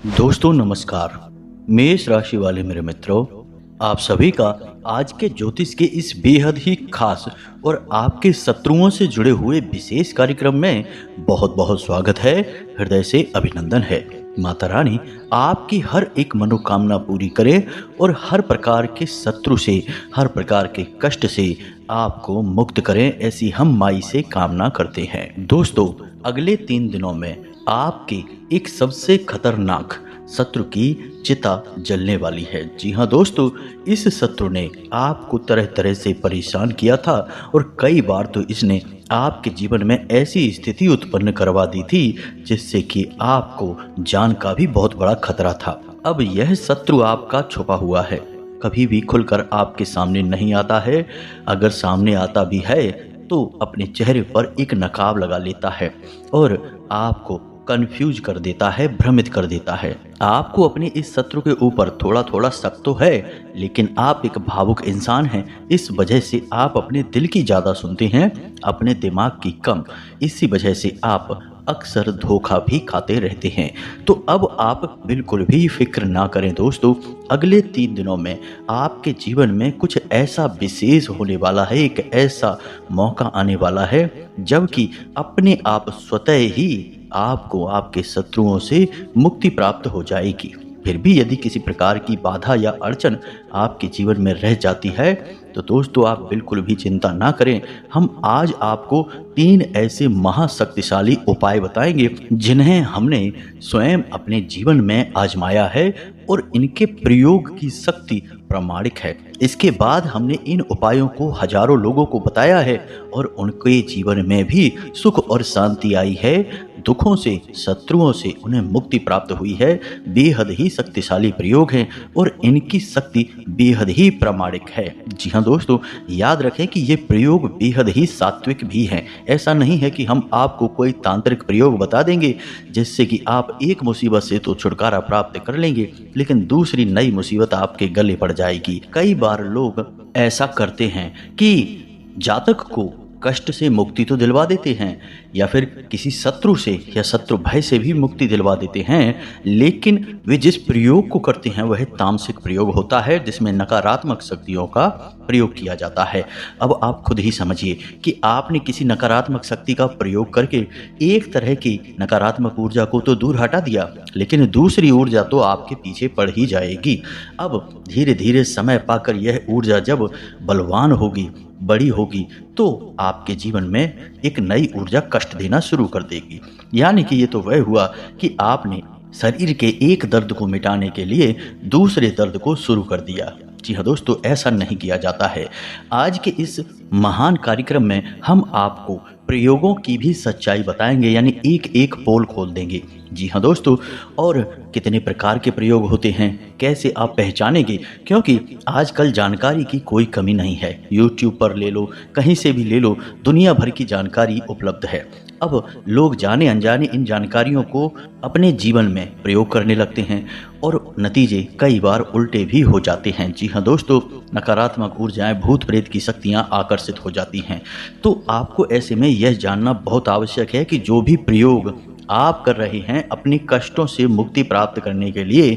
दोस्तों नमस्कार। मेष राशि वाले मेरे मित्रों, आप सभी का आज के ज्योतिष के इस बेहद ही खास और आपके शत्रुओं से जुड़े हुए विशेष कार्यक्रम में बहुत बहुत स्वागत है। हृदय से अभिनंदन है। माता रानी आपकी हर एक मनोकामना पूरी करे और हर प्रकार के शत्रु से, हर प्रकार के कष्ट से आपको मुक्त करें, ऐसी हम माई से कामना करते हैं। दोस्तों, अगले 3 दिनों में आपके एक सबसे खतरनाक शत्रु की चिता जलने वाली है। जी हाँ दोस्तों, इस शत्रु ने आपको तरह तरह से परेशान किया था और कई बार तो इसने आपके जीवन में ऐसी स्थिति उत्पन्न करवा दी थी जिससे कि आपको जान का भी बहुत बड़ा खतरा था। अब यह शत्रु आपका छुपा हुआ है, कभी भी खुलकर आपके सामने नहीं आता है। अगर सामने आता भी है तो अपने चेहरे पर एक नकाब लगा लेता है और आपको कंफ्यूज कर देता है, भ्रमित कर देता है। आपको अपने इस शत्रु के ऊपर थोड़ा थोड़ा शक तो है, लेकिन आप एक भावुक इंसान हैं। इस वजह से आप अपने दिल की ज़्यादा सुनते हैं, अपने दिमाग की कम। इसी वजह से आप अक्सर धोखा भी खाते रहते हैं। तो अब आप बिल्कुल भी फिक्र ना करें दोस्तों। अगले 3 दिनों में आपके जीवन में कुछ ऐसा विशेष होने वाला है, एक ऐसा मौका आने वाला है जबकि अपने आप स्वतः ही आपको आपके शत्रुओं से मुक्ति प्राप्त हो जाएगी। फिर भी यदि किसी प्रकार की बाधा या अड़चन आपके जीवन में रह जाती है तो दोस्तों आप बिल्कुल भी चिंता ना करें। हम आज आपको 3 ऐसे महाशक्तिशाली उपाय बताएंगे जिन्हें हमने स्वयं अपने जीवन में आजमाया है और इनके प्रयोग की शक्ति प्रामाणिक है। इसके बाद हमने इन उपायों को हजारों लोगों को बताया है और उनके जीवन में भी सुख और शांति आई है। दुखों से, शत्रुओं से उन्हें मुक्ति प्राप्त हुई है। बेहद ही शक्तिशाली प्रयोग हैं और इनकी शक्ति बेहद ही प्रामाणिक है। जी हाँ दोस्तों, याद रखें कि ये प्रयोग बेहद ही सात्विक भी हैं। ऐसा नहीं है कि हम आपको कोई तांत्रिक प्रयोग बता देंगे जिससे कि आप एक मुसीबत से तो छुटकारा प्राप्त कर लेंगे, लेकिन दूसरी नई मुसीबत आपके गले पड़ जाएगी। कई बार लोग ऐसा करते हैं कि जातक को कष्ट से मुक्ति तो दिलवा देते हैं या फिर किसी शत्रु से या शत्रु भय से भी मुक्ति दिलवा देते हैं, लेकिन वे जिस प्रयोग को करते हैं वह तामसिक प्रयोग होता है जिसमें नकारात्मक शक्तियों का प्रयोग किया जाता है। अब आप खुद ही समझिए कि आपने किसी नकारात्मक शक्ति का प्रयोग करके एक तरह की नकारात्मक ऊर्जा को तो दूर हटा दिया, लेकिन दूसरी ऊर्जा तो आपके पीछे पड़ ही जाएगी। अब धीरे धीरे समय पाकर यह ऊर्जा जब बलवान होगी, बड़ी होगी, तो आपके जीवन में एक नई ऊर्जा कष्ट देना शुरू कर देगी। यानी कि ये तो वह हुआ कि आपने शरीर के एक दर्द को मिटाने के लिए दूसरे दर्द को शुरू कर दिया। जी हाँ दोस्तों, ऐसा नहीं किया जाता है। आज के इस महान कार्यक्रम में हम आपको प्रयोगों की भी सच्चाई बताएंगे, यानी एक एक पोल खोल देंगे। जी हाँ दोस्तों, और कितने प्रकार के प्रयोग होते हैं, कैसे आप पहचानेंगे, क्योंकि आजकल जानकारी की कोई कमी नहीं है। यूट्यूब पर ले लो, कहीं से भी ले लो, दुनिया भर की जानकारी उपलब्ध है। अब लोग जाने अनजाने इन जानकारियों को अपने जीवन में प्रयोग करने लगते हैं और नतीजे कई बार उल्टे भी हो जाते हैं। जी हाँ दोस्तों, नकारात्मक ऊर्जाएं, भूत प्रेत की शक्तियां आकर्षित हो जाती हैं। तो आपको ऐसे में यह जानना बहुत आवश्यक है कि जो भी प्रयोग आप कर रहे हैं अपने कष्टों से मुक्ति प्राप्त करने के लिए,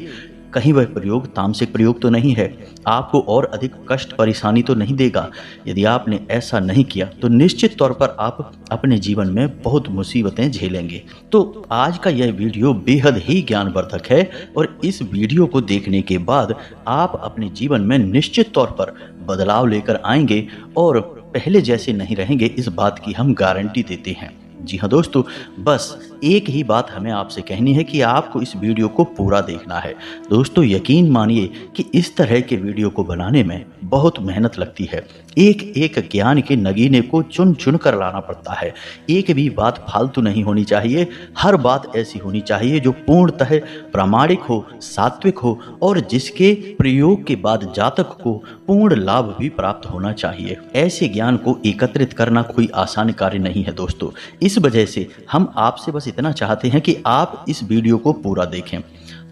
कहीं वह प्रयोग तामसिक प्रयोग तो नहीं है, आपको और अधिक कष्ट परेशानी तो नहीं देगा। यदि आपने ऐसा नहीं किया तो निश्चित तौर पर आप अपने जीवन में बहुत मुसीबतें झेलेंगे। तो आज का यह वीडियो बेहद ही ज्ञानवर्धक है और इस वीडियो को देखने के बाद आप अपने जीवन में निश्चित तौर पर बदलाव लेकर आएंगे और पहले जैसे नहीं रहेंगे, इस बात की हम गारंटी देते हैं। जी हाँ दोस्तों, बस एक ही बात हमें आपसे कहनी है कि आपको इस वीडियो को पूरा देखना है। दोस्तों यकीन मानिए कि इस तरह के वीडियो को बनाने में बहुत मेहनत लगती है। एक एक ज्ञान के नगीने को चुन चुन कर लाना पड़ता है। एक भी बात फालतू नहीं होनी चाहिए। हर बात ऐसी होनी चाहिए जो पूर्णतः प्रामाणिक हो, सात्विक हो और जिसके प्रयोग के बाद जातक को पूर्ण लाभ भी प्राप्त होना चाहिए। ऐसे ज्ञान को एकत्रित करना कोई आसान कार्य नहीं है दोस्तों। इस वजह से हम आपसे बस इतना चाहते हैं कि आप इस वीडियो को पूरा देखें।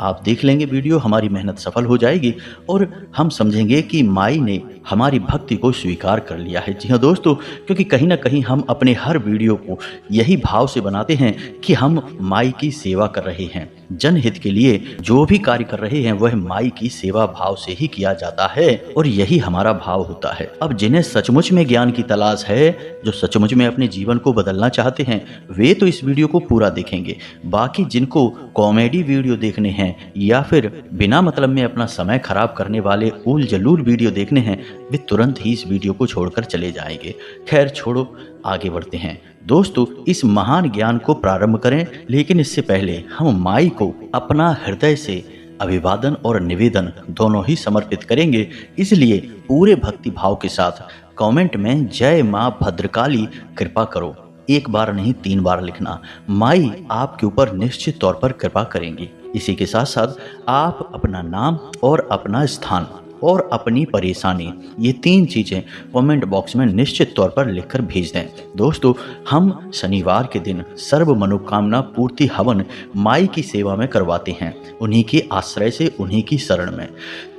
आप देख लेंगे वीडियो, हमारी मेहनत सफल हो जाएगी और हम समझेंगे कि माई ने हमारी भक्ति को स्वीकार कर लिया है। जी हाँ दोस्तों, क्योंकि कहीं ना कहीं हम अपने हर वीडियो को यही भाव से बनाते हैं कि हम माई की सेवा कर रहे हैं। जनहित के लिए जो भी कार्य कर रहे हैं वह माई की सेवा भाव से ही किया जाता है और यही हमारा भाव होता है। अब जिन्हें सचमुच में ज्ञान की तलाश है, जो सचमुच में अपने जीवन को बदलना चाहते हैं, वे तो इस वीडियो को पूरा देखेंगे। बाकी जिनको कॉमेडी वीडियो देखने हैं या फिर बिना मतलब में अपना समय खराब करने वाले उल जलूल वीडियो देखने हैं, वे तुरंत ही इस वीडियो को छोड़कर चले जाएंगे। खैर छोड़ो, आगे बढ़ते हैं। दोस्तों, इस महान ज्ञान को प्रारंभ करें, लेकिन इससे पहले हम माई को अपना हृदय से अभिवादन और निवेदन दोनों ही समर्पित करेंगे। इसलिए पूरे भक्ति भाव के साथ कमेंट में जय माँ भद्रकाली कृपा करो, एक बार नहीं 3 बार लिखना। माई आपके ऊपर निश्चित तौर पर कृपा करेंगी। इसी के साथ साथ आप अपना नाम और अपना स्थान और अपनी परेशानी, ये 3 चीज़ें कमेंट बॉक्स में निश्चित तौर पर लिखकर भेज दें। दोस्तों, हम शनिवार के दिन सर्व मनोकामना पूर्ति हवन माई की सेवा में करवाते हैं, उन्हीं के आश्रय से, उन्हीं की शरण में।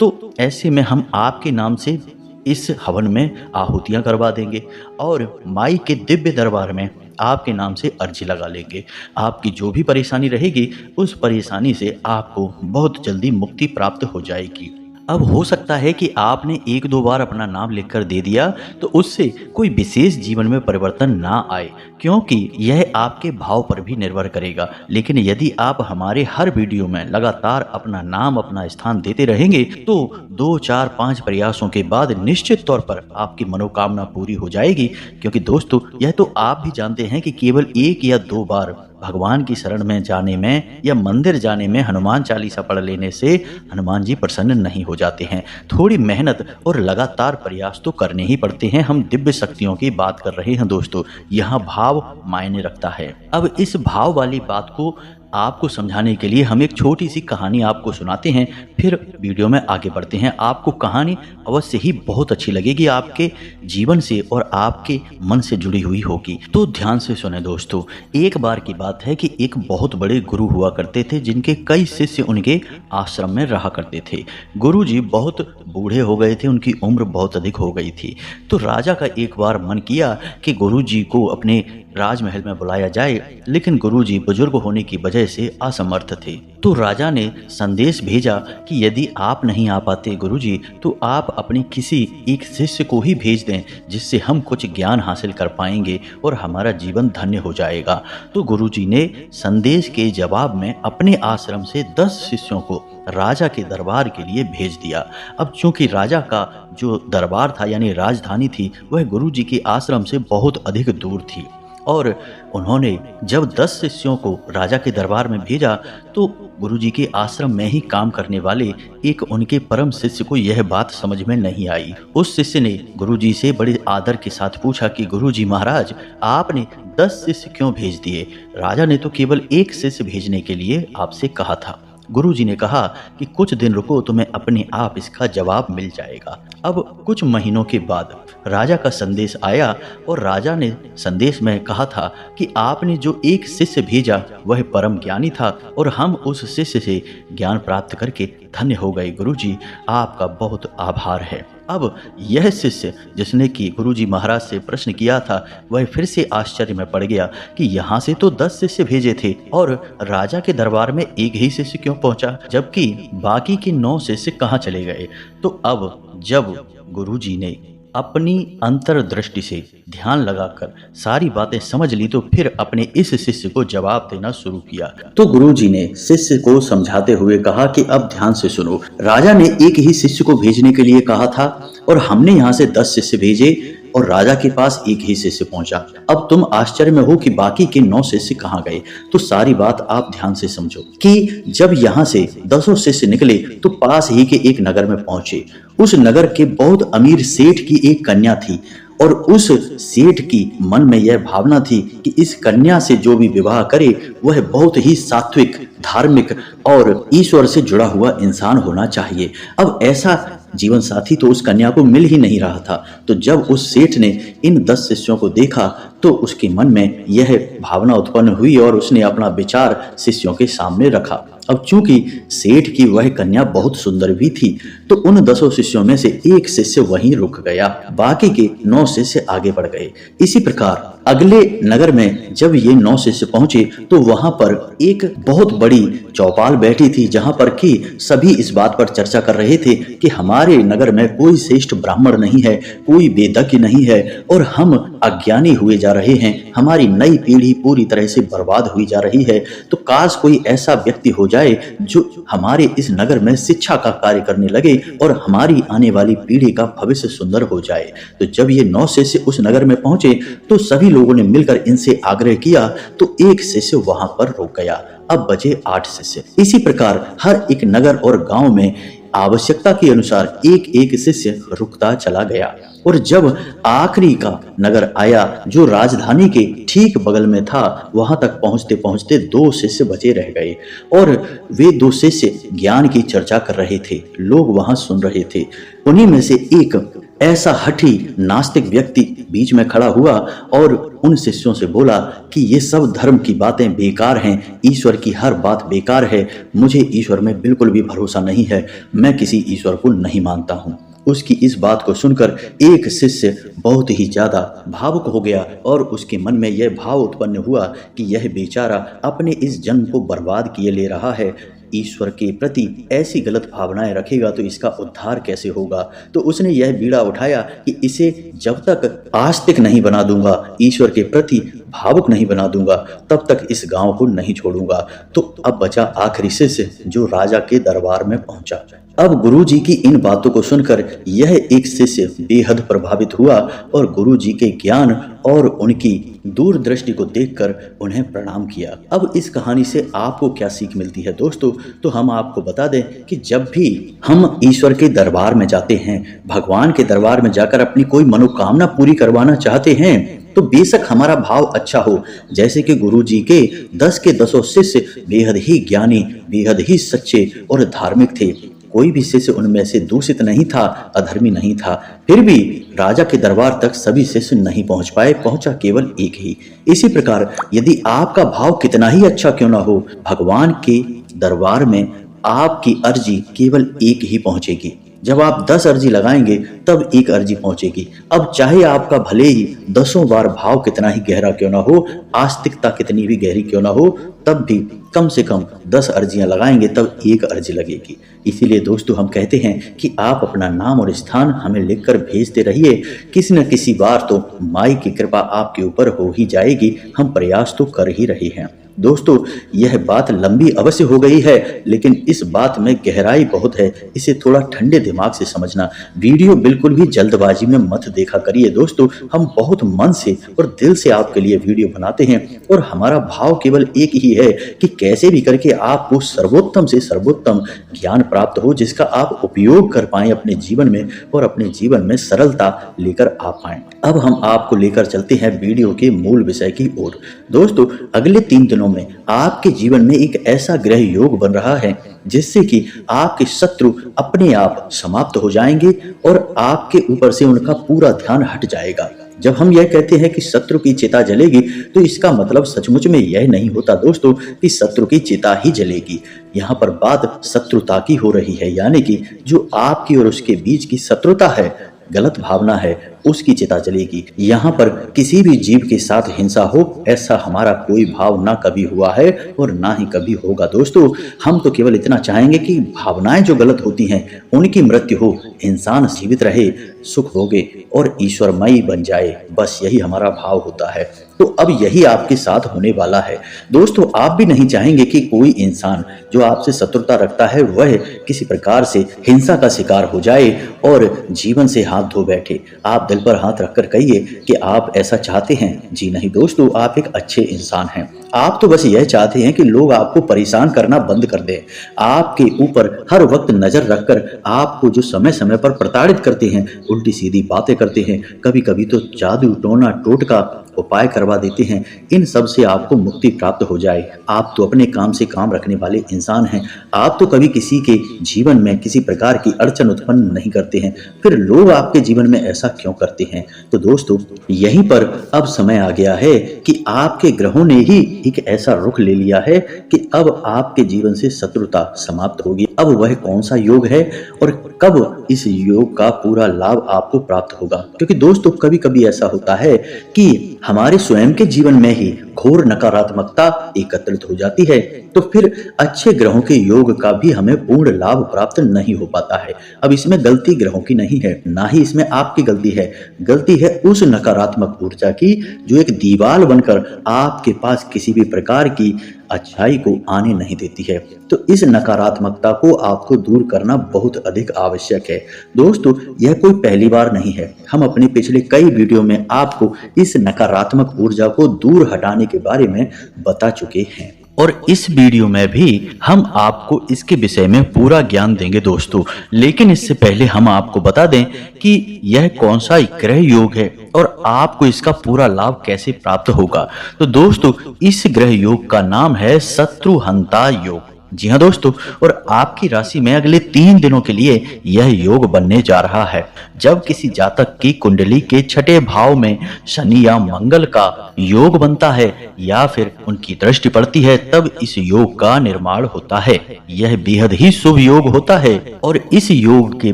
तो ऐसे में हम आपके नाम से इस हवन में आहुतियाँ करवा देंगे और माई के दिव्य दरबार में आपके नाम से अर्जी लगा लेंगे। आपकी जो भी परेशानी रहेगी, उस परेशानी से आपको बहुत जल्दी मुक्ति प्राप्त हो जाएगी। अब हो सकता है कि आपने 1-2 बार अपना नाम लिखकर दे दिया तो उससे कोई विशेष जीवन में परिवर्तन ना आए, क्योंकि यह आपके भाव पर भी निर्भर करेगा। लेकिन यदि आप हमारे हर वीडियो में लगातार अपना नाम, अपना स्थान देते रहेंगे तो 2, 4, 5 प्रयासों के बाद निश्चित तौर पर आपकी मनोकामना पूरी हो जाएगी। क्योंकि दोस्तों, यह तो आप भी जानते हैं कि केवल 1 या 2 बार भगवान की शरण में जाने में या मंदिर जाने में हनुमान चालीसा पढ़ लेने से हनुमान जी प्रसन्न नहीं हो जाते हैं। थोड़ी मेहनत और लगातार प्रयास तो करने ही पड़ते हैं। हम दिव्य शक्तियों की बात कर रहे हैं दोस्तों, यहाँ भाव मायने रखता है। अब इस भाव वाली बात को आपको समझाने के लिए हम एक छोटी सी कहानी आपको सुनाते हैं, फिर वीडियो में आगे बढ़ते हैं। आपको कहानी अवश्य ही बहुत अच्छी लगेगी, आपके जीवन से और आपके मन से जुड़ी हुई होगी। तो ध्यान से सुने दोस्तों। एक बार की बात है कि एक बहुत बड़े गुरु हुआ करते थे, जिनके कई शिष्य उनके आश्रम में रहा करते थे। गुरु जी बहुत बूढ़े हो गए थे, उनकी उम्र बहुत अधिक हो गई थी। तो राजा का एक बार मन किया कि गुरु जी को अपने राजमहल में बुलाया जाए, लेकिन गुरुजी बुजुर्ग होने की वजह से असमर्थ थे। तो राजा ने संदेश भेजा कि यदि आप नहीं आ पाते गुरुजी, तो आप अपने किसी एक शिष्य को ही भेज दें, जिससे हम कुछ ज्ञान हासिल कर पाएंगे और हमारा जीवन धन्य हो जाएगा। तो गुरुजी ने संदेश के जवाब में अपने आश्रम से 10 शिष्यों को राजा के दरबार के लिए भेज दिया। अब चूंकि राजा का जो दरबार था यानी राजधानी थी, वह गुरुजी के आश्रम से बहुत अधिक दूर थी और उन्होंने जब 10 शिष्यों को राजा के दरबार में भेजा तो गुरुजी के आश्रम में ही काम करने वाले एक उनके परम शिष्य को यह बात समझ में नहीं आई। उस शिष्य ने गुरुजी से बड़े आदर के साथ पूछा कि गुरुजी महाराज, आपने 10 शिष्य क्यों भेज दिए? राजा ने तो केवल 1 शिष्य भेजने के लिए आपसे कहा था। गुरुजी ने कहा कि कुछ दिन रुको, तुम्हें अपने आप इसका जवाब मिल जाएगा। अब कुछ महीनों के बाद राजा का संदेश आया और राजा ने संदेश में कहा था कि आपने जो 1 शिष्य भेजा वह परम ज्ञानी था और हम उस शिष्य से ज्ञान प्राप्त करके धन्य हो गए। गुरुजी, आपका बहुत आभार है। अब यह शिष्य जिसने कि गुरुजी महाराज से प्रश्न किया था, वह फिर से आश्चर्य में पड़ गया कि यहाँ से तो 10 शिष्य भेजे थे और राजा के दरबार में 1 ही शिष्य क्यों पहुंचा, जबकि बाकी के 9 शिष्य कहाँ चले गए। तो अब जब गुरुजी ने अपनी अंतर्दृष्टि से ध्यान लगाकर सारी बातें समझ ली तो फिर अपने इस शिष्य को जवाब देना शुरू किया। तो गुरुजी ने शिष्य को समझाते हुए कहा कि अब ध्यान से सुनो, राजा ने 1 ही शिष्य को भेजने के लिए कहा था और हमने यहाँ से 10 शिष्य भेजे और राजा के पास 1 ही शिष्य पहुंचा। अब तुम आश्चर्य में हो कि बाकी के 9 शिष्य कहाँ गए। तो सारी बात आप ध्यान से समझो कि जब यहाँ से 10 शिष्य निकले तो पास ही के एक नगर में पहुंचे। उस नगर के बहुत अमीर सेठ की एक कन्या थी और उस सेठ की मन में यह भावना थी कि इस कन्या से जो भी विवाह करे वह बहुत ही सात्विक, धार्मिक और ईश्वर से जुड़ा हुआ इंसान होना चाहिए। अब ऐसा जीवन साथी तो उस कन्या को मिल ही नहीं रहा था। तो जब उस सेठ ने इन 10 शिष्यों को देखा तो उसके मन में यह भावना उत्पन्न हुई और उसने अपना विचार शिष्यों के सामने रखा। अब चूंकि सेठ की वह कन्या बहुत सुंदर भी थी, तो उन 10 शिष्यों में से एक शिष्य वहीं रुक गया, बाकी के 9 शिष्य आगे बढ़ गए। इसी प्रकार अगले नगर में जब ये 9 शिष्य पहुंचे तो वहां पर एक बहुत बड़ी चौपाल बैठी थी, जहां पर कि सभी इस बात पर चर्चा कर रहे थे कि हमारे नगर में कोई श्रेष्ठ ब्राह्मण नहीं है, कोई वेदज्ञ नहीं है और हम अज्ञानी हुए जा रहे हैं। हमारी नई पीढ़ी पूरी तरह से बर्बाद हुई जा रही है। तो काश कोई ऐसा व्यक्ति हो जाए जो हमारे इस नगर में शिक्षा का कार्य करने लगे और हमारी आने वाली पीढ़ी का भविष्य सुंदर हो जाए। तो जब ये 9 शिष्य उस नगर में पहुंचे तो सभी लोगों ने मिलकर इनसे आग्रह किया, तो एक शिष्य वहां पर रुक गया। अब बचे 8 शिष्य। इसी प्रकार हर एक नगर और गांव में आवश्यकता के अनुसार एक एक शिष्य रुकता चला गया और जब आखिरी का नगर आया जो राजधानी के ठीक बगल में था, वहां तक पहुंचते पहुंचते 2 शिष्य बचे रह गए और वे 2 शिष्य ज्ञान की चर्चा कर रहे थे। लोग वहां सुन रहे थे। उन्हीं में से एक ऐसा हठी नास्तिक व्यक्ति बीच में खड़ा हुआ और उन शिष्यों से बोला कि ये सब धर्म की बातें बेकार हैं, ईश्वर की हर बात बेकार है, मुझे ईश्वर में बिल्कुल भी भरोसा नहीं है, मैं किसी ईश्वर को नहीं मानता हूँ। उसकी इस बात को सुनकर एक शिष्य बहुत ही ज्यादा भावुक हो गया और उसके मन में यह भाव उत्पन्न हुआ कि यह बेचारा अपने इस जन्म को बर्बाद किए ले रहा है। ईश्वर के प्रति ऐसी गलत भावनाएं रखेगा तो इसका उद्धार कैसे होगा। तो उसने यह बीड़ा उठाया कि इसे जब तक आस्तिक नहीं बना दूंगा, ईश्वर के प्रति भावुक नहीं बना दूंगा, तब तक इस गांव को नहीं छोड़ूंगा। तो अब बचा आखिरी शिष्य जो राजा के दरबार में पहुंचा। अब गुरुजी की इन बातों को सुनकर यह एक शिष्य बेहद प्रभावित हुआ और गुरुजी के ज्ञान और उनकी दूरदृष्टि को देखकर उन्हें प्रणाम किया। अब इस कहानी से आपको क्या सीख मिलती है दोस्तों, तो हम आपको बता दें कि जब भी हम ईश्वर के दरबार में जाते हैं, भगवान के दरबार में जाकर अपनी कोई मनोकामना पूरी करवाना चाहते हैं, तो बेशक हमारा भाव अच्छा हो। जैसे कि गुरुजी के 10 के 10 शिष्य बेहद ही ज्ञानी, बेहद ही सच्चे और धार्मिक थे। कोई भी शिष्य उनमें से दूषित नहीं था, अधर्मी नहीं था। फिर भी राजा के दरबार तक सभी शिष्य नहीं पहुंच पाए, पहुंचा केवल एक ही। इसी प्रकार यदि आपका भाव कितना ही अच्छा क्यों ना हो, भगवान के दरबार में आपकी अर्जी केवल एक ही पहुंचेगी। जब आप 10 अर्जी लगाएंगे तब एक अर्जी पहुंचेगी। अब चाहे आपका भले ही 10 बार भाव कितना ही गहरा क्यों ना हो, आस्तिकता कितनी भी गहरी क्यों ना हो, तब भी कम से कम 10 अर्जियां लगाएंगे तब एक अर्जी लगेगी। इसीलिए दोस्तों हम कहते हैं कि आप अपना नाम और स्थान हमें लिखकर भेजते रहिए। किसी न किसी बार तो माई की कृपा आपके ऊपर हो ही जाएगी। हम प्रयास तो कर ही रहे हैं। दोस्तों यह बात लंबी अवश्य हो गई है, लेकिन इस बात में गहराई बहुत है। इसे थोड़ा ठंडे दिमाग से समझना। वीडियो बिल्कुल भी जल्दबाजी में मत देखा करिए दोस्तों। हम बहुत मन से और दिल से आपके लिए वीडियो बनाते हैं और हमारा भाव केवल एक ही है कि कैसे भी करके आपको सर्वोत्तम से सर्वोत्तम ज्ञान प्राप्त हो, जिसका आप उपयोग कर पाएं अपने जीवन में और अपने जीवन में सरलता लेकर आ पाएं। अब हम आपको लेकर चलते हैं वीडियो के मूल विषय की ओर। दोस्तों अगले 3 दिनों में आपके जीवन में एक ऐसा ग्रह योग बन रहा है जिससे कि आपके शत्रु अपने आप समाप्त हो जाएंगे और आपके ऊपर से उनका पूरा ध्यान हट जाएगा। जब हम यह कहते हैं कि शत्रु की चिता जलेगी, तो इसका मतलब सचमुच में यह नहीं होता दोस्तों कि शत्रु की चिता ही जलेगी। यहाँ पर बात शत्रुता की हो रही है, यानी कि जो आपकी और उसके बीच की शत्रुता है, गलत भावना है, उसकी चिता जलेगी। यहाँ पर किसी भी जीव के साथ हिंसा हो, ऐसा हमारा कोई भाव ना कभी हुआ है और ना ही कभी होगा। दोस्तों हम तो केवल इतना चाहेंगे कि भावनाएं जो गलत होती हैं उनकी मृत्यु हो, इंसान जीवित रहे, सुख भोगे और ईश्वरमयी बन जाए। बस यही हमारा भाव होता है। तो अब यही आपके साथ होने वाला है। दोस्तों आप भी नहीं चाहेंगे कि कोई इंसान जो आपसे शत्रुता रखता है वह किसी प्रकार से हिंसा का शिकार हो जाए और जीवन से हाथ धो बैठे। आप दिल पर हाथ रखकर कहिए कि आप ऐसा चाहते हैं? जी नहीं दोस्तों, आप एक अच्छे इंसान हैं। आप तो बस यह चाहते हैं कि लोग आपको परेशान करना बंद कर दें, आपके ऊपर हर वक्त नजर रखकर आपको जो समय समय पर प्रताड़ित करते हैं, उल्टी सीधी बातें करते हैं, कभी कभी तो जादू टोना टोटका उपाय करवा देते हैं, इन सब से आपको मुक्ति प्राप्त हो जाए। आप तो अपने काम से काम रखने वाले इंसान हैं, आप तो कभी किसी के जीवन में किसी प्रकार की अड़चन उत्पन्न नहीं करते हैं, फिर लोग आपके जीवन में ऐसा क्यों करते हैं? तो दोस्तों, यहीं पर अब समय आ गया है कि आपके ग्रहों ने ही एक ऐसा रुख ले लिया है कि अब आपके जीवन से शत्रुता समाप्त होगी। अब वह कौन सा योग है और कब इस योग का पूरा लाभ आपको प्राप्त होगा? क्योंकि दोस्तों, कभी कभी ऐसा होता है कि हमारे स्वयं के जीवन में ही घोर नकारात्मकता एकत्रित हो जाती है, तो फिर अच्छे ग्रहों के योग का भी हमें पूर्ण लाभ प्राप्त नहीं हो पाता है। अब इसमें गलती ग्रहों की नहीं है, ना ही इसमें आपकी गलती है। गलती है उस नकारात्मक ऊर्जा की जो एक दीवार बनकर आपके पास किसी भी प्रकार की अच्छाई को आने नहीं देती है। तो इस नकारात्मकता को आपको दूर करना बहुत अधिक आवश्यक है। दोस्तों, यह कोई पहली बार नहीं है, हम अपने पिछले कई वीडियो में आपको इस नकारात्मक ऊर्जा को दूर हटाने के बारे में बता चुके हैं और इस वीडियो में भी हम आपको इसके विषय में पूरा ज्ञान देंगे दोस्तों। लेकिन इससे पहले हम आपको बता दें कि यह कौन सा ग्रह योग है और आपको इसका पूरा लाभ कैसे प्राप्त होगा। तो दोस्तों, इस ग्रह योग का नाम है शत्रुहंता योग। जी हाँ दोस्तों, और आपकी राशि में अगले 3 दिनों के लिए यह योग बनने जा रहा है। जब किसी जातक की कुंडली के छठे भाव में शनि या मंगल का योग बनता है या फिर उनकी दृष्टि पड़ती है, तब इस योग का निर्माण होता है। यह बेहद ही शुभ योग होता है और इस योग के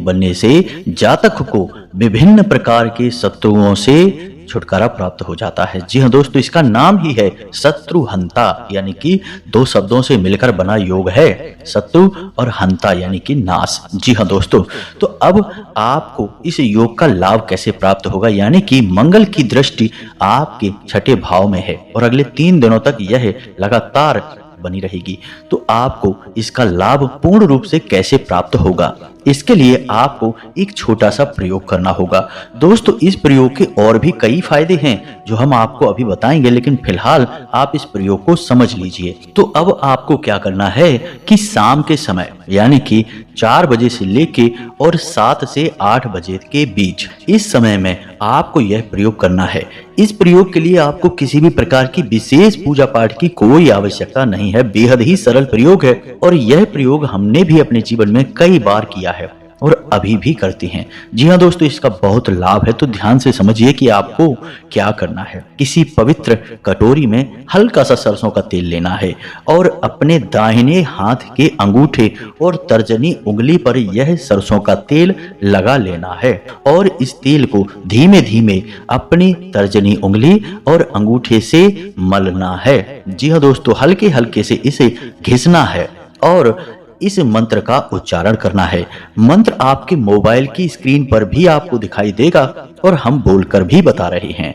बनने से जातक को विभिन्न प्रकार के शत्रुओं से छुटकारा प्राप्त हो जाता है। जी हाँ दोस्तों, इसका नाम ही है शत्रुहंता, यानी कि 2 शब्दों से मिलकर बना योग है, शत्रु और हंता यानी कि नाश। जी हाँ दोस्तों, तो अब आपको इस योग का लाभ कैसे प्राप्त होगा, यानी कि मंगल की दृष्टि आपके छठे भाव में है और अगले 3 दिनों तक यह लगातार बनी रहेगी। तो आपको इसका लाभ पूर्ण रूप से कैसे प्राप्त होगा, इसके लिए आपको एक छोटा सा प्रयोग करना होगा। दोस्तों, इस प्रयोग के और भी कई फायदे हैं जो हम आपको अभी बताएंगे, लेकिन फिलहाल आप इस प्रयोग को समझ लीजिए। तो अब आपको क्या करना है कि शाम के समय यानी कि 4 बजे से लेके और 7 से 8 बजे के बीच इस समय में आपको यह प्रयोग करना है। इस प्रयोग के लिए आपको किसी भी प्रकार की विशेष पूजा पाठ की कोई आवश्यकता नहीं है, बेहद ही सरल प्रयोग है और यह प्रयोग हमने भी अपने जीवन में कई बार किया है और अभी भी करते हैं। जी हाँ दोस्तों, इसका बहुत लाभ है, तो ध्यान से समझिए कि आपको क्या करना है। किसी पवित्र कटोरी में हल्का सा सरसों का तेल लेना है और अपने दाहिने हाथ के अंगूठे और तर्जनी उंगली पर यह सरसों का तेल लगा लेना है और इस तेल को धीमे धीमे अपनी तर्जनी उंगली और अंगूठे से मलना है। जी हाँ दोस्तों, हल्के हल्के से इसे घिसना है और इस मंत्र का उच्चारण करना है। मंत्र आपके मोबाइल की स्क्रीन पर भी आपको दिखाई देगा और हम बोलकर भी बता रहे हैं।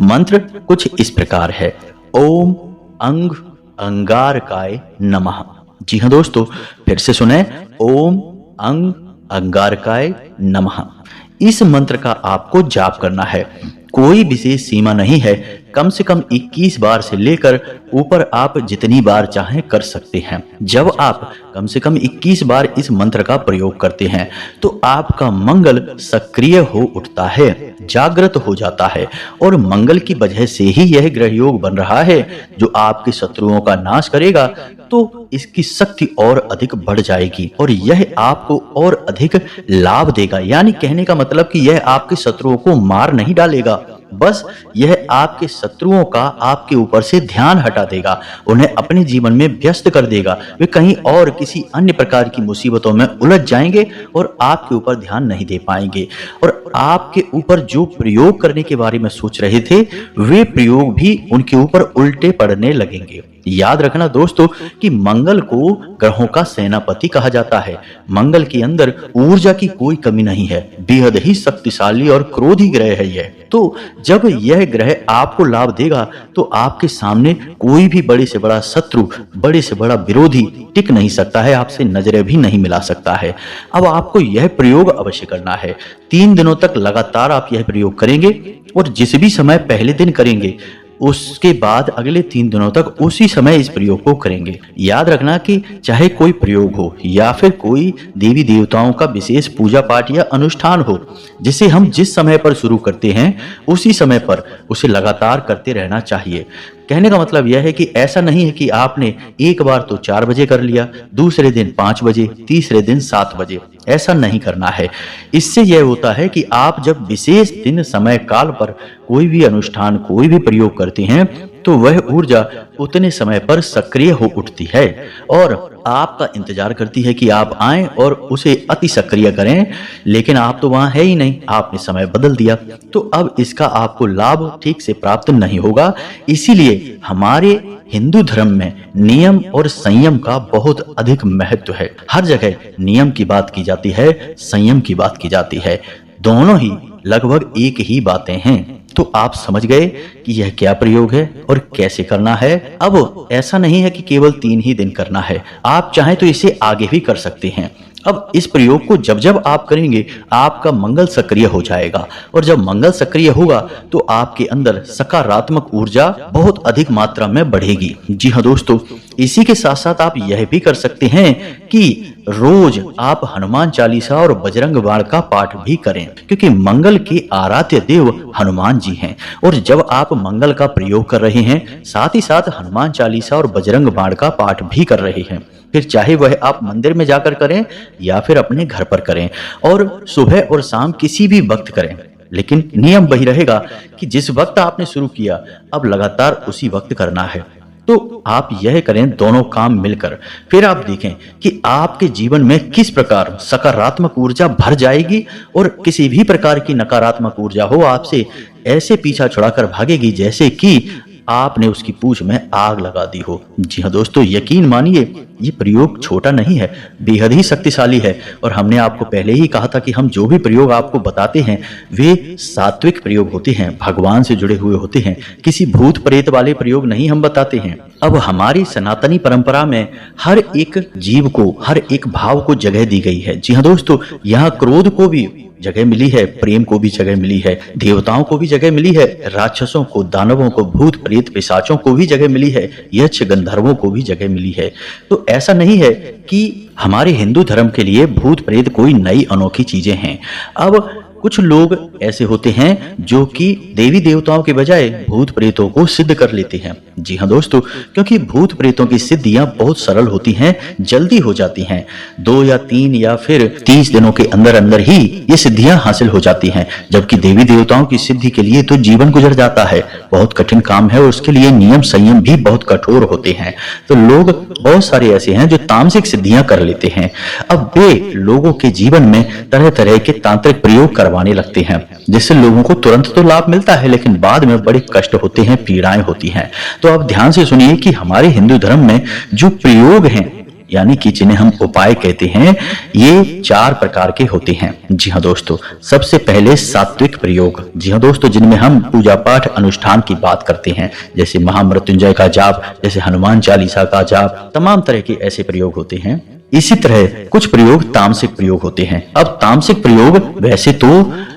मंत्र कुछ इस प्रकार है, ओम अंग अंगारकाय नमः। जी हाँ दोस्तों, फिर से सुने, ओम अंग अंगारकाय नमः। इस मंत्र का आपको जाप करना है। कोई विशेष सीमा नहीं है, कम से कम 21 बार से लेकर ऊपर आप जितनी बार चाहें कर सकते हैं। जब आप कम से कम 21 बार इस मंत्र का प्रयोग करते हैं तो आपका मंगल सक्रिय हो उठता है, जागृत हो जाता है और मंगल की वजह से ही यह ग्रह योग बन रहा है जो आपके शत्रुओं का नाश करेगा। तो इसकी शक्ति और अधिक बढ़ जाएगी और यह आपको और अधिक लाभ देगा। यानी कहने का मतलब कि यह आपके शत्रुओं को मार नहीं डालेगा, बस यह आपके शत्रुओं का आपके ऊपर से ध्यान हटा देगा, उन्हें अपने जीवन में व्यस्त कर देगा। वे कहीं और किसी अन्य प्रकार की मुसीबतों में उलझ जाएंगे और आपके ऊपर ध्यान नहीं दे पाएंगे और आपके ऊपर जो प्रयोग करने के बारे में सोच रहे थे वे प्रयोग भी उनके ऊपर उल्टे पड़ने लगेंगे। याद रखना दोस्तों कि मंगल को ग्रहों का सेनापति कहा जाता है। मंगल के अंदर ऊर्जा की कोई कमी नहीं है, बेहद ही शक्तिशाली और क्रोधी ग्रह है यह। तो जब यह ग्रह आपको लाभ देगा तो आपके सामने कोई भी बड़े से बड़ा शत्रु, बड़े से बड़ा विरोधी टिक नहीं सकता है, आपसे नजरें भी नहीं मिला सकता है। अब आपको यह प्रयोग अवश्य करना है। 3 दिनों तक लगातार आप यह प्रयोग करेंगे और जिस भी समय पहले दिन करेंगे उसके बाद अगले 3 दिनों तक उसी समय इस प्रयोग को करेंगे। याद रखना कि चाहे कोई प्रयोग हो या फिर कोई देवी देवताओं का विशेष पूजा पाठ या अनुष्ठान हो, जिसे हम जिस समय पर शुरू करते हैं उसी समय पर उसे लगातार करते रहना चाहिए। कहने का मतलब यह है कि ऐसा नहीं है कि आपने एक बार तो 4 बजे कर लिया, दूसरे दिन 5 बजे, तीसरे दिन 7 बजे, ऐसा नहीं करना है। इससे यह होता है कि आप जब विशेष दिन समय काल पर कोई भी अनुष्ठान, कोई भी प्रयोग करते हैं तो वह ऊर्जा उतने समय पर सक्रिय हो उठती है और आपका इंतजार करती है कि आप आएं और उसे अति सक्रिय करें, लेकिन आप तो वहां है ही नहीं, आपने समय बदल दिया, तो अब इसका आपको लाभ ठीक से प्राप्त नहीं होगा। इसीलिए हमारे हिंदू धर्म में नियम और संयम का बहुत अधिक महत्व है। हर जगह नियम की बात की जाती है, संयम की बात की जाती है। दोनों ही लगभग एक ही बातें हैं। तो आप समझ गए कि यह क्या प्रयोग है और कैसे करना है। अब ऐसा नहीं है कि केवल 3 ही दिन करना है, आप चाहें तो इसे आगे भी कर सकते हैं। अब इस प्रयोग को जब जब आप करेंगे आपका मंगल सक्रिय हो जाएगा और जब मंगल सक्रिय होगा तो आपके अंदर सकारात्मक ऊर्जा बहुत अधिक मात्रा में बढ़ेगी। जी हाँ दोस्तों, इसी के साथ साथ आप यह भी कर सकते हैं कि रोज आप हनुमान चालीसा और बजरंग बाण का पाठ भी करें, क्योंकि मंगल के आराध्य देव हनुमान जी हैं और जब आप मंगल का प्रयोग कर रहे हैं साथ ही साथ हनुमान चालीसा और बजरंग बाण का पाठ भी कर रहे हैं, फिर चाहे वह आप मंदिर में जाकर करें या फिर अपने घर पर करें और सुबह और शाम किसी भी वक्त करें, लेकिन नियम वही रहेगा कि जिस वक्त आपने शुरू किया अब लगातार उसी वक्त करना है। तो आप यह करें दोनों काम मिलकर, फिर आप देखें कि आपके जीवन में किस प्रकार सकारात्मक ऊर्जा भर जाएगी और किसी भी प्रकार की नकारात्मक ऊर्जा हो आपसे ऐसे पीछा छुड़ाकर भागेगी जैसे कि आपने उसकी पूंछ में आग लगा दी हो। जी हाँ दोस्तों, यकीन मानिए ये प्रयोग छोटा नहीं है, बेहद ही शक्तिशाली है। और हमने आपको पहले ही कहा था कि हम जो भी प्रयोग आपको बताते हैं वे सात्विक प्रयोग होते हैं, भगवान से जुड़े हुए होते हैं, किसी भूत प्रेत वाले प्रयोग नहीं हम बताते हैं। अब हमारी सनातनी परंपरा में हर एक जीव को, हर एक भाव को जगह दी गई है। जी हाँ दोस्तों, यहाँ क्रोध को भी जगह मिली है, प्रेम को भी जगह मिली है, देवताओं को भी जगह मिली है, राक्षसों को, दानवों को, भूत प्रेत पिशाचों को भी जगह मिली है, यक्ष गंधर्वों को भी जगह मिली है। तो ऐसा नहीं है कि हमारे हिंदू धर्म के लिए भूत प्रेत कोई नई अनोखी चीजें हैं। अब कुछ लोग ऐसे होते हैं जो कि देवी देवताओं के बजाय भूत प्रेतों को सिद्ध कर लेते हैं। जी हाँ दोस्तों, क्योंकि भूत प्रेतों की सिद्धियां बहुत सरल होती हैं, जल्दी हो जाती हैं, 2 या 3 या फिर 30 दिनों के अंदर अंदर ही ये सिद्धियां हासिल हो जाती हैं, जबकि देवी देवताओं की सिद्धि के लिए तो जीवन गुजर जाता है, बहुत कठिन काम है और उसके लिए नियम संयम भी बहुत कठोर होते हैं। तो लोग बहुत सारे ऐसे हैं जो तामसिक सिद्धियां कर लेते हैं। अब वे लोगों के जीवन में तरह तरह के तांत्रिक प्रयोग करवाने लगते हैं, जिससे लोगों को तुरंत तो लाभ मिलता है लेकिन बाद में बड़े कष्ट होते हैं, पीड़ाएं होती हैं। तो आप ध्यान से सुनिए कि हमारे हिंदू धर्म में जो प्रयोग हैं, यानी कि जिन्हें हम उपाय कहते हैं, ये 4 प्रकार के होते हैं। जी हाँ दोस्तों, सबसे पहले सात्विक प्रयोग। जी हाँ दोस्तों, जिनमें हम पूजा पाठ अनुष्ठान की बात करते हैं, जैसे महामृत्युंजय का जाप, जैसे हनुमान चालीसा का जाप, तमाम तरह के ऐसे प्रयोग होते हैं। इसी तरह कुछ प्रयोग तामसिक प्रयोग होते हैं। अब तामसिक प्रयोग वैसे तो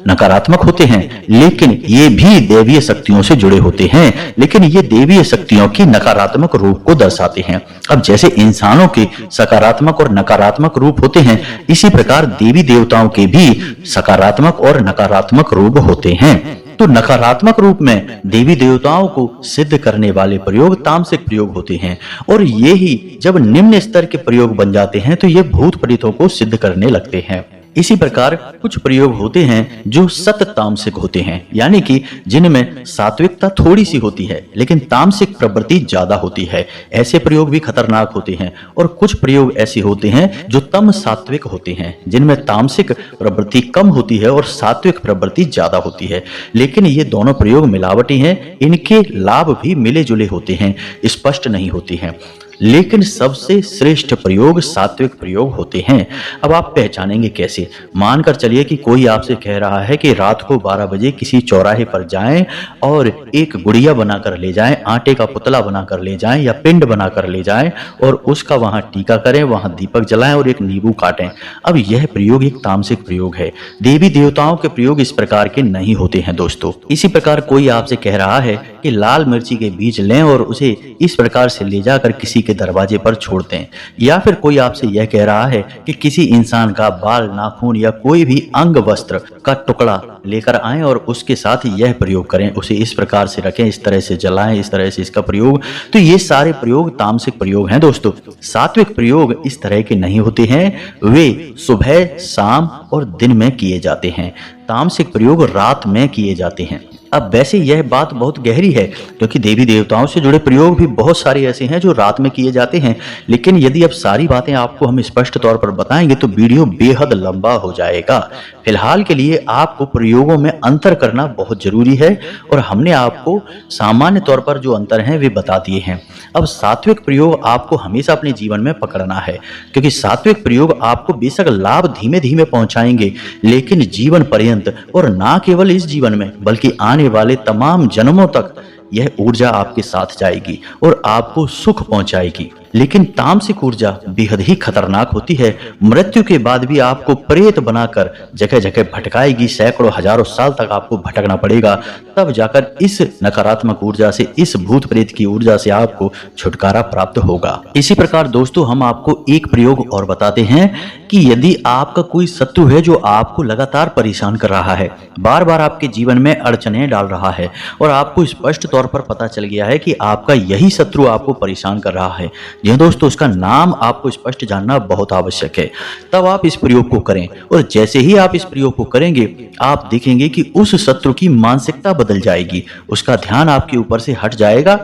नकारात्मक होते हैं, लेकिन ये भी देवीय शक्तियों से जुड़े होते हैं, लेकिन ये देवीय शक्तियों की नकारात्मक रूप को दर्शाते हैं। अब जैसे इंसानों के सकारात्मक और नकारात्मक रूप होते हैं, इसी प्रकार देवी देवताओं के भी सकारात्मक और नकारात्मक रूप होते हैं। तो नकारात्मक रूप में देवी देवताओं को सिद्ध करने वाले प्रयोग तामसिक प्रयोग होते हैं, और ये ही जब निम्न स्तर के प्रयोग बन जाते हैं तो ये भूत प्रेतों को सिद्ध करने लगते हैं। इसी प्रकार कुछ प्रयोग होते हैं जो सत तामसिक होते हैं, यानी कि जिनमें सात्विकता थोड़ी सी होती है लेकिन तामसिक प्रवृत्ति ज्यादा होती है। ऐसे प्रयोग भी खतरनाक होते हैं। और कुछ प्रयोग ऐसे होते हैं जो तम सात्विक होते हैं, जिनमें तामसिक प्रवृत्ति कम होती है और सात्विक प्रवृत्ति ज्यादा होती है। लेकिन ये दोनों प्रयोग मिलावटी हैं, इनके लाभ भी मिले जुले होते हैं, स्पष्ट नहीं होते हैं, लेकिन सबसे श्रेष्ठ प्रयोग सात्विक प्रयोग होते हैं। अब आप पहचानेंगे कैसे? मानकर चलिए कि कोई आपसे कह रहा है कि रात को 12 बजे किसी चौराहे पर जाएं और एक गुड़िया बनाकर ले जाएं, आटे का पुतला बनाकर ले जाएं या पिंड बनाकर ले जाएं और उसका वहां टीका करें, वहां दीपक जलाएं और एक नींबू काटें। अब यह प्रयोग एक तामसिक प्रयोग है। देवी देवताओं के प्रयोग इस प्रकार के नहीं होते हैं दोस्तों। इसी प्रकार कोई आपसे कह रहा है कि लाल मिर्ची के बीज लें और उसे इस प्रकार से ले जाकर किसी के दरवाजे पर छोड़ दें। या फिर कोई आपसे यह कह रहा है कि किसी इंसान का बाल, नाखून या कोई भी अंग वस्त्र का टुकड़ा लेकर आएं और उसके साथ यह प्रयोग करें, उसे इस प्रकार से रखें, इस तरह से जलाएं, इस तरह से इसका प्रयोग। तो ये सारे प्रयोग तामसिक प्रयोग हैं दोस्तों। सात्विक प्रयोग इस तरह के नहीं होते हैं, वे सुबह, शाम और दिन में किए जाते हैं। तामसिक प्रयोग रात में किए जाते हैं। अब वैसे यह बात बहुत गहरी है, क्योंकि देवी देवताओं से जुड़े प्रयोग भी बहुत सारे ऐसे हैं जो रात में किए जाते हैं। लेकिन यदि अब सारी बातें आपको हम स्पष्ट तौर पर बताएंगे तो वीडियो बेहद लंबा हो जाएगा। फिलहाल के लिए आपको प्रयोगों में अंतर करना बहुत जरूरी है और हमने आपको सामान्य तौर पर जो अंतर हैं वे बता दिए हैं। अब सात्विक प्रयोग आपको हमेशा अपने जीवन में पकड़ना है, क्योंकि सात्विक प्रयोग आपको बेशक लाभ धीमे धीमे पहुंचाएंगे, लेकिन जीवन पर्यंत, और ना केवल इस जीवन में बल्कि आने वाले तमाम जन्मों तक यह ऊर्जा आपके साथ जाएगी और आपको सुख पहुंचाएगी। लेकिन तामसिक ऊर्जा बेहद ही खतरनाक होती है। मृत्यु के बाद भी आपको प्रेत बनाकर जगह जगह भटकाएगी। सैकड़ों हजारों साल तक आपको भटकना पड़ेगा, तब जाकर इस नकारात्मक ऊर्जा से, इस भूत प्रेत की ऊर्जा से आपको छुटकारा प्राप्त होगा। इसी प्रकार दोस्तों, हम आपको एक प्रयोग और बताते हैं कि यदि आपका कोई शत्रु है जो आपको लगातार परेशान कर रहा है, बार बार आपके जीवन में अड़चने डाल रहा है और आपको स्पष्ट तौर पर पता चल गया है कि आपका यही शत्रु आपको परेशान कर रहा है, जी दोस्तों, उसका नाम आपको स्पष्ट जानना बहुत आवश्यक है। तब आप इस प्रयोग को करें और जैसे ही आप इस प्रयोग को करेंगे, आप देखेंगे कि उस शत्रु की मानसिकता बदल जाएगी, उसका ध्यान आपके ऊपर से हट जाएगा,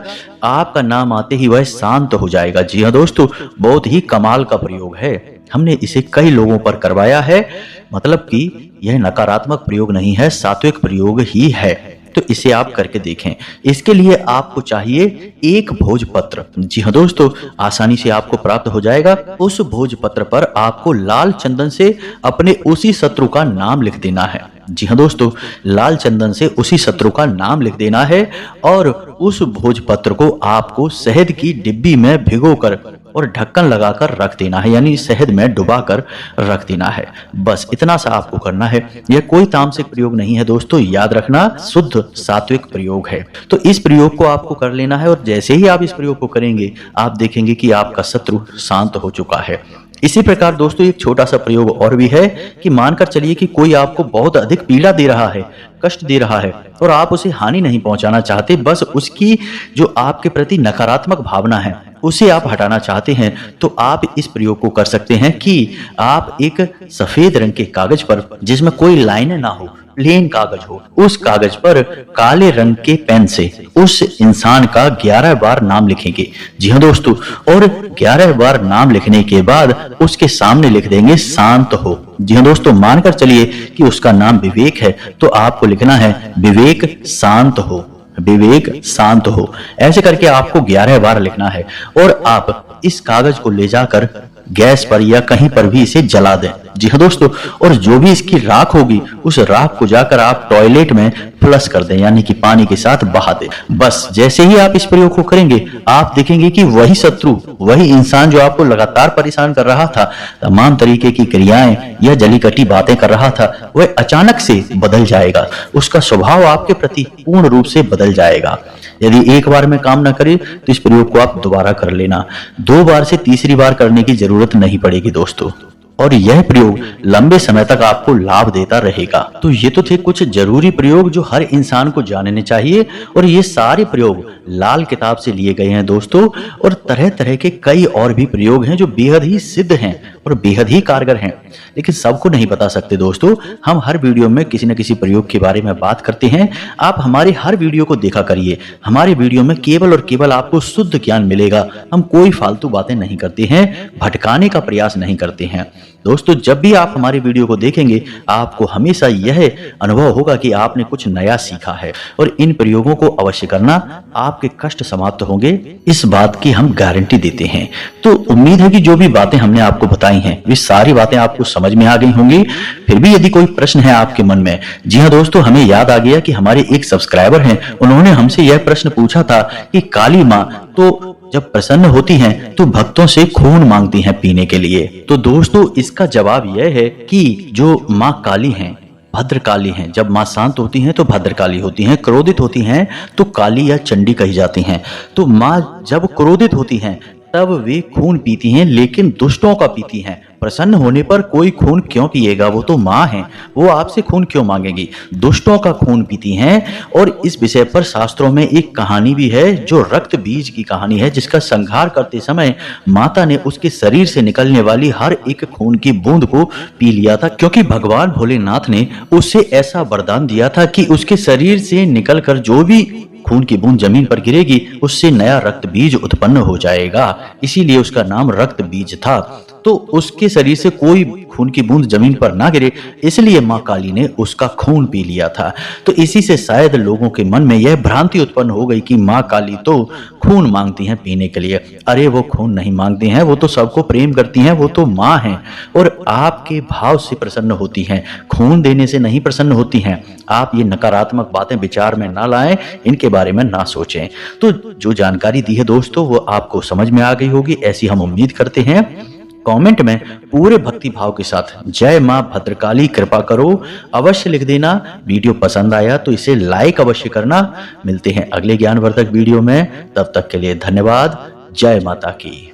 आपका नाम आते ही वह शांत हो जाएगा। जी हाँ दोस्तों, बहुत ही कमाल का प्रयोग है। हमने इसे कई लोगों पर करवाया है, मतलब कि यह नकारात्मक प्रयोग नहीं है, सात्विक प्रयोग ही है। तो इसे आप करके देखें। इसके लिए आपको चाहिए एक भोजपत्र। जी हाँ दोस्तों, आसानी से आपको प्राप्त हो जाएगा। उस भोजपत्र पर आपको लाल चंदन से अपने उसी शत्रु का नाम लिख देना है। जी हाँ दोस्तों, लाल चंदन से उसी शत्रु का नाम लिख देना है और उस भोजपत्र को आपको शहद की डिब्बी में भिगोकर और ढक्कन लगाकर रख देना है, यानी शहद में डुबाकर रख देना है। बस इतना सा आपको करना है। यह कोई तामसिक प्रयोग नहीं है दोस्तों, याद रखना, शुद्ध सात्विक प्रयोग है। तो इस प्रयोग को आपको कर लेना है और जैसे ही आप इस प्रयोग को करेंगे, आप देखेंगे कि आपका शत्रु शांत हो चुका है। इसी प्रकार दोस्तों, एक छोटा सा प्रयोग और भी है कि मानकर चलिए कि कोई आपको बहुत अधिक पीड़ा दे रहा है, कष्ट दे रहा है और आप उसे हानि नहीं पहुंचाना चाहते, बस उसकी जो आपके प्रति नकारात्मक भावना है उसे आप हटाना चाहते हैं, तो आप इस प्रयोग को कर सकते हैं कि आप एक सफेद रंग के कागज पर, जिसमें कोई लाइनें ना हो, प्लेन कागज हो, उस कागज पर काले रंग के पेन से उस इंसान का 11 बार नाम लिखेंगे। जी हाँ दोस्तों, और 11 बार नाम लिखने के बाद उसके सामने लिख देंगे शांत हो। जी हाँ दोस्तों, मानकर चलिए कि उसका नाम विवेक है, तो आपको लिखना है विवेक शांत हो, विवेक शांत हो। ऐसे करके आपको 11 बार लिखना है और आप इस कागज को ले जाकर गैस पर या कहीं पर भी इसे जला दें। जी हाँ दोस्तों, और जो भी इसकी राख होगी, उस राख को जाकर आप टॉयलेट में फ्लश कर दें, यानी कि पानी के साथ बहा दें। बस जैसे ही आप इस प्रयोग को करेंगे, आप देखेंगे कि वही शत्रु, वही इंसान जो आपको लगातार परेशान कर रहा था, तमाम तरीके की क्रियाएं या जलीकटी बातें कर रहा था, वह अचानक से बदल जाएगा। उसका स्वभाव आपके प्रति पूर्ण रूप से बदल जाएगा। यदि एक बार में काम न करे तो इस प्रयोग को आप दोबारा कर लेना। 2 बार से तीसरी बार करने की जरूरत नहीं पड़ेगी दोस्तों, और यह प्रयोग लंबे समय तक आपको लाभ देता रहेगा। तो ये तो थे कुछ जरूरी प्रयोग जो हर इंसान को जानने चाहिए, और ये सारे प्रयोग लाल किताब से लिए गए हैं दोस्तों। और तरह तरह के कई और भी प्रयोग हैं जो बेहद ही सिद्ध हैं और बेहद ही कारगर हैं, लेकिन सबको नहीं बता सकते दोस्तों। हम हर वीडियो में किसी न किसी प्रयोग के बारे में बात करते हैं। आप हमारे हर वीडियो को देखा करिए, हमारे वीडियो में केवल और केवल आपको शुद्ध ज्ञान मिलेगा। हम कोई फालतू बातें नहीं करते हैं, भटकाने का प्रयास नहीं करते हैं दोस्तों। जब भी आप हमारी वीडियो को देखेंगे, आपको हमेशा यह अनुभव होगा कि आपने कुछ नया सीखा है, और इन प्रयोगों को अवश्य करना, आपके कष्ट समाप्त होंगे, इस बात की हम गारंटी देते हैं। तो उम्मीद है कि जो भी बातें हमने आपको बताई हैं, वे सारी बातें आपको समझ में आ गई होंगी। फिर भी यदि कोई प्रश्न है आपके मन में, जी हाँ दोस्तों, हमें याद आ गया कि हमारे एक सब्सक्राइबर हैं, उन्होंने हमसे यह प्रश्न पूछा था कि काली माँ तो जब प्रसन्न होती हैं तो भक्तों से खून मांगती हैं पीने के लिए। तो दोस्तों, इसका जवाब यह है कि जो माँ काली हैं, भद्रकाली हैं। जब माँ शांत होती हैं तो भद्रकाली होती हैं, क्रोधित होती हैं तो काली या चंडी कही जाती हैं। तो माँ जब क्रोधित होती हैं तब वे खून पीती हैं, लेकिन दुष्टों का पीती हैं। प्रसन्न होने पर कोई खून क्यों पिएगा, वो तो माँ है, वो आपसे खून क्यों मांगेगी। दुष्टों का खून पीती हैं। और इस विषय पर शास्त्रों में एक कहानी भी है जो रक्त बीज की कहानी है, जिसका संहार करते समय माता ने उसके शरीर से निकलने वाली हर एक खून की बूंद को पी लिया था, क्योंकि भगवान भोलेनाथ ने उसे ऐसा वरदान दिया था कि उसके शरीर से निकलकर जो भी खून की बूंद जमीन पर गिरेगी उससे नया रक्त बीज उत्पन्न हो जाएगा। इसीलिए उसका नाम रक्त बीज था। तो उसके शरीर से कोई खून की बूंद जमीन पर ना गिरे, इसलिए माँ काली ने उसका खून पी लिया था। तो इसी से शायद लोगों के मन में यह भ्रांति उत्पन्न हो गई कि माँ काली तो खून मांगती हैं पीने के लिए। अरे वो खून नहीं मांगती हैं, वो तो सबको प्रेम करती हैं, वो तो माँ हैं और आपके भाव से प्रसन्न होती हैं, खून देने से नहीं प्रसन्न होती हैं। आप ये नकारात्मक बातें विचार में ना लाएं, इनके बारे में ना सोचें। तो जो जानकारी दी है दोस्तों वो आपको समझ में आ गई होगी, ऐसी हम उम्मीद करते हैं। कमेंट में पूरे भक्ति भाव के साथ जय मां भद्रकाली कृपा करो अवश्य लिख देना। वीडियो पसंद आया तो इसे लाइक अवश्य करना। मिलते हैं अगले ज्ञानवर्धक वीडियो में, तब तक के लिए धन्यवाद। जय माता की।